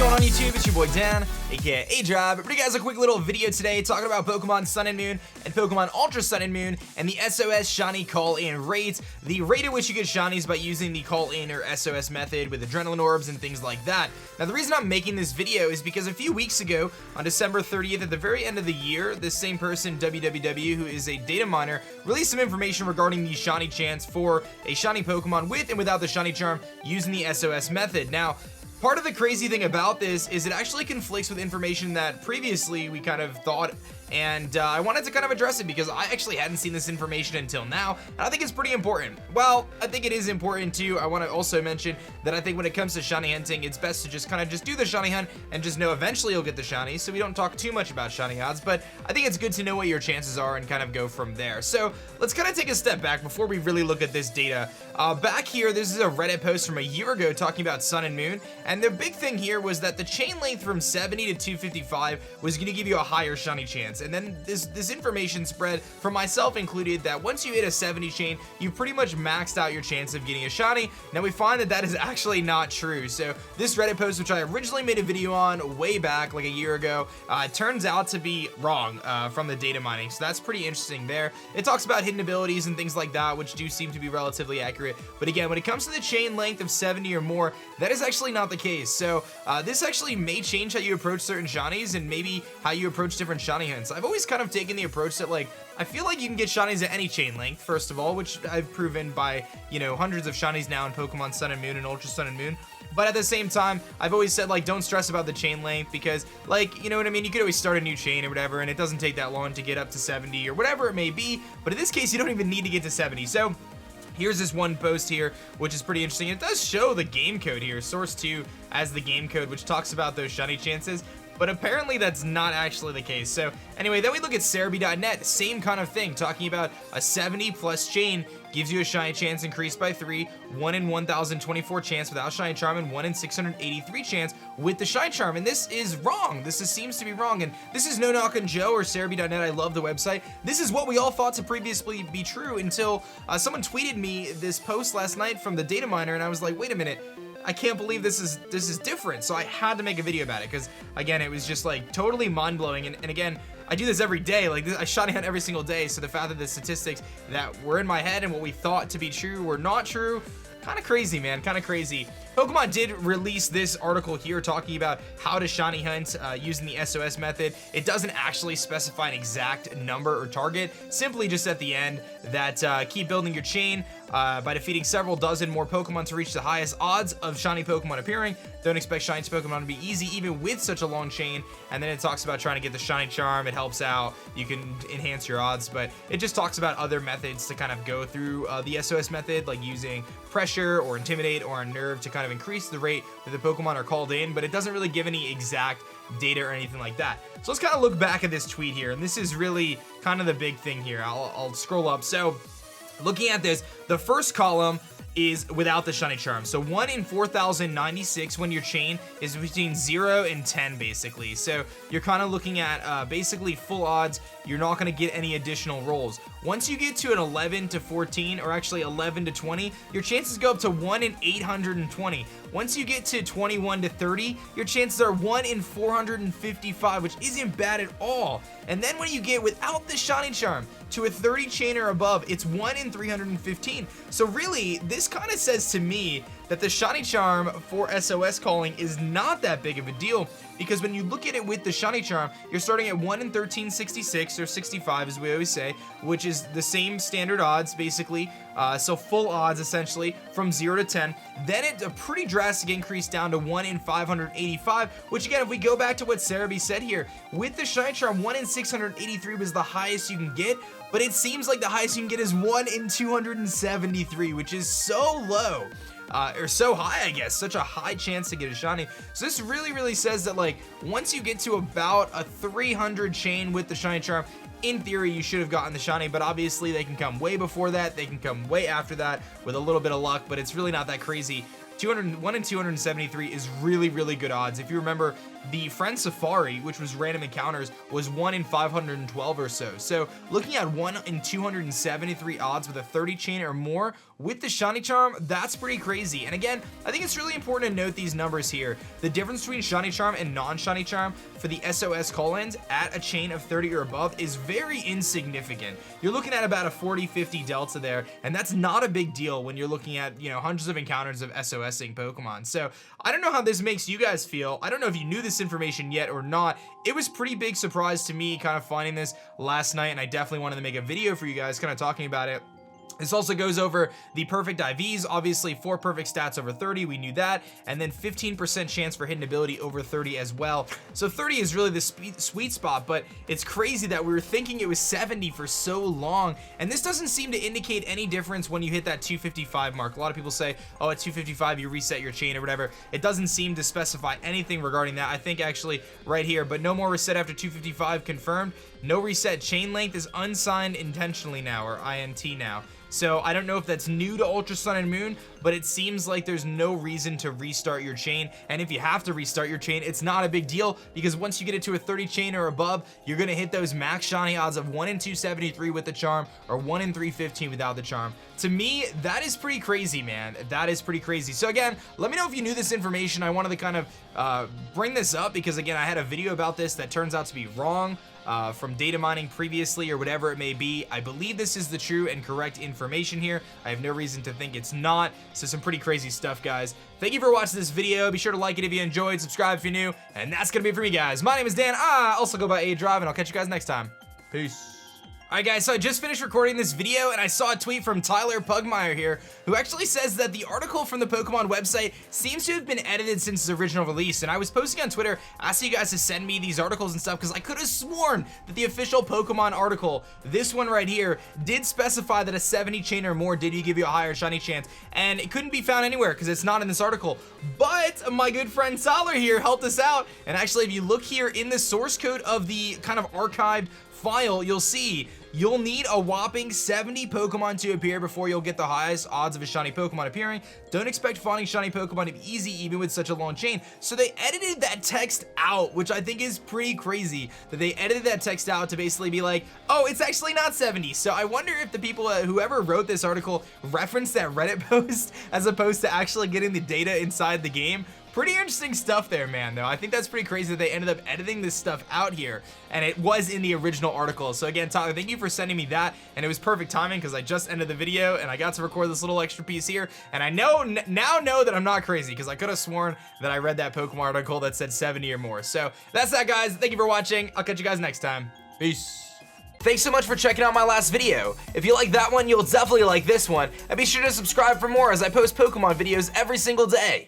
going on YouTube? It's your boy Dan, aka aDrive. Bringing you guys a quick little video today talking about Pokemon Sun and Moon and Pokemon Ultra Sun and Moon and the SOS Shiny Call-In rate. The rate at which you get Shinies by using the Call-In or SOS method with Adrenaline Orbs and things like that. Now the reason I'm making this video is because a few weeks ago, on December 30th, at the very end of the year, this same person, www, who is a data miner, released some information regarding the Shiny chance for a Shiny Pokemon with and without the Shiny Charm using the SOS method. Now, part of the crazy thing about this is it actually conflicts with information that previously we kind of thought, and I wanted to kind of address it because I actually hadn't seen this information until now, and I think it's pretty important. Well, I think it is important too. I want to also mention that I think when it comes to shiny hunting, it's best to just do the shiny hunt and just know eventually you'll get the shiny, so we don't talk too much about shiny odds, but I think it's good to know what your chances are and kind of go from there. So let's kind of take a step back before we really look at this data. Back here, this is a Reddit post from a year ago talking about Sun and Moon, and the big thing here was that the chain length from 70 to 255 was going to give you a higher shiny chance. And then this information spread, for myself included, that once you hit a 70 chain, you pretty much maxed out your chance of getting a shiny. Now we find that that is actually not true. So this Reddit post, which I originally made a video on way back like a year ago, turns out to be wrong from the data mining. So that's pretty interesting there. It talks about hidden abilities and things like that, which do seem to be relatively accurate. But again, when it comes to the chain length of 70 or more, that is actually not the case. So this actually may change how you approach certain shinies and maybe how you approach different shiny hunts. I've always kind of taken the approach that, like, I feel like you can get shinies at any chain length, first of all, which I've proven by, you know, hundreds of shinies now in Pokemon Sun and Moon and Ultra Sun and Moon. But at the same time, I've always said, like, don't stress about the chain length because, like, you know what I mean? You could always start a new chain or whatever, and it doesn't take that long to get up to 70 or whatever it may be. But in this case, you don't even need to get to 70. So here's this one post here, which is pretty interesting. It does show the game code here, source 2 as the game code, which talks about those shiny chances. But apparently that's not actually the case. So anyway, then we look at Cerebi.net, same kind of thing, talking about a 70 plus chain gives you a shiny chance increased by 3, 1 in 1024 chance without shiny charm, and 1 in 683 chance with the shiny charm. And this is wrong. Seems to be wrong. And this is no knock on Joe or Cerebi.net. I love the website. This is what we all thought to previously be true until someone tweeted me this post last night from the data miner, and I was like, wait a minute. I can't believe this is different. So I had to make a video about it because, again, it was just like totally mind-blowing. And again, I do this every day. Like, I shiny hunt every single day. So the fact that the statistics that were in my head and what we thought to be true were not true, kind of crazy, man, kind of crazy. Pokemon did release this article here talking about how to shiny hunt using the SOS method. It doesn't actually specify an exact number or target, simply just at the end that keep building your chain by defeating several dozen more Pokemon to reach the highest odds of shiny Pokemon appearing. Don't expect shiny Pokemon to be easy even with such a long chain. And then it talks about trying to get the shiny charm. It helps out. You can enhance your odds, but it just talks about other methods to kind of go through the SOS method, like using pressure or intimidate or unnerve to kind of increase the rate that the Pokemon are called in, but it doesn't really give any exact data or anything like that. So let's kind of look back at this tweet here, and this is really kind of the big thing here. I'll scroll up. So looking at this, the first column is without the shiny charm. So 1 in 4096 when your chain is between 0 and 10 basically. So you're kind of looking at basically full odds. You're not going to get any additional rolls. Once you get to an 11 to 14, or actually 11 to 20, your chances go up to 1 in 820. Once you get to 21 to 30, your chances are 1 in 455, which isn't bad at all. And then when you get without the shiny charm to a 30 chain or above, it's 1 in 315. So really, this kind of says to me that the shiny charm for SOS calling is not that big of a deal, because when you look at it with the shiny charm, you're starting at 1 in 1366 or 65 as we always say, which is the same standard odds basically, so full odds essentially from 0 to 10. Then it's a pretty drastic increase down to 1 in 585, which again, if we go back to what Cerebi said here, with the shiny charm, 1 in 683 was the highest you can get, but it seems like the highest you can get is 1 in 273, which is so low. Or so high, I guess, such a high chance to get a shiny. So this really says that, like, once you get to about a 300 chain with the shiny charm, in theory you should have gotten the shiny, but obviously they can come way before that, they can come way after that with a little bit of luck, but it's really not that crazy. 1 in 273 is really, really good odds. If you remember, the Friend Safari, which was random encounters, was 1 in 512 or so. So looking at 1 in 273 odds with a 30 chain or more with the Shiny Charm, that's pretty crazy. And again, I think it's really important to note these numbers here. The difference between Shiny Charm and non-Shiny Charm for the SOS call-ins at a chain of 30 or above is very insignificant. You're looking at about a 40-50 delta there, and that's not a big deal when you're looking at, you know, hundreds of encounters of SOSing Pokemon. So I don't know how this makes you guys feel. I don't know if you knew this information yet or not. It was pretty big surprise to me kind of finding this last night, and I definitely wanted to make a video for you guys kind of talking about it. This also goes over the perfect IVs, obviously 4 perfect stats over 30, we knew that, and then 15% chance for hidden ability over 30 as well. So 30 is really the sweet spot, but it's crazy that we were thinking it was 70 for so long, and this doesn't seem to indicate any difference when you hit that 255 mark. A lot of people say, oh, at 255 you reset your chain or whatever. It doesn't seem to specify anything regarding that. I think actually right here, but no more reset after 255 confirmed. No reset chain length is unsigned intentionally now, or INT now. So I don't know if that's new to Ultra Sun and Moon, but it seems like there's no reason to restart your chain. And if you have to restart your chain, it's not a big deal, because once you get it to a 30 chain or above, you're gonna hit those max shiny odds of 1 in 273 with the charm or 1 in 315 without the charm. To me, that is pretty crazy, man. That is pretty crazy. So again, let me know if you knew this information. I wanted to kind of bring this up because, again, I had a video about this that turns out to be wrong. From data mining previously or whatever it may be. I believe this is the true and correct information here. I have no reason to think it's not. So some pretty crazy stuff, guys. Thank you for watching this video. Be sure to like it if you enjoyed, subscribe if you're new, and that's gonna be it for me, guys. My name is Dan. I also go by aDrive, and I'll catch you guys next time. Peace. Alright guys, so I just finished recording this video and I saw a tweet from Tyler Pugmire here, who actually says that the article from the Pokemon website seems to have been edited since its original release. And I was posting on Twitter asking you guys to send me these articles and stuff because I could have sworn that the official Pokemon article, this one right here, did specify that a 70 chain or more did give you a higher shiny chance, and it couldn't be found anywhere because it's not in this article. But my good friend Tyler here helped us out, and actually if you look here in the source code of the kind of archived file, you'll see you'll need a whopping 70 Pokemon to appear before you'll get the highest odds of a shiny Pokemon appearing. Don't expect finding shiny Pokemon to be easy even with such a long chain. So they edited that text out, which I think is pretty crazy, that they edited that text out to basically be like, oh, it's actually not 70. So I wonder if the people, whoever wrote this article, referenced that Reddit post as opposed to actually getting the data inside the game. Pretty interesting stuff there, man, though. I think that's pretty crazy that they ended up editing this stuff out here, and it was in the original article. So again, Tyler, thank you for sending me that, and it was perfect timing because I just ended the video and I got to record this little extra piece here, and I now know that I'm not crazy because I could have sworn that I read that Pokemon article that said 70 or more. So that's that, guys. Thank you for watching. I'll catch you guys next time. Peace. Thanks so much for checking out my last video. If you like that one, you'll definitely like this one, and be sure to subscribe for more as I post Pokemon videos every single day.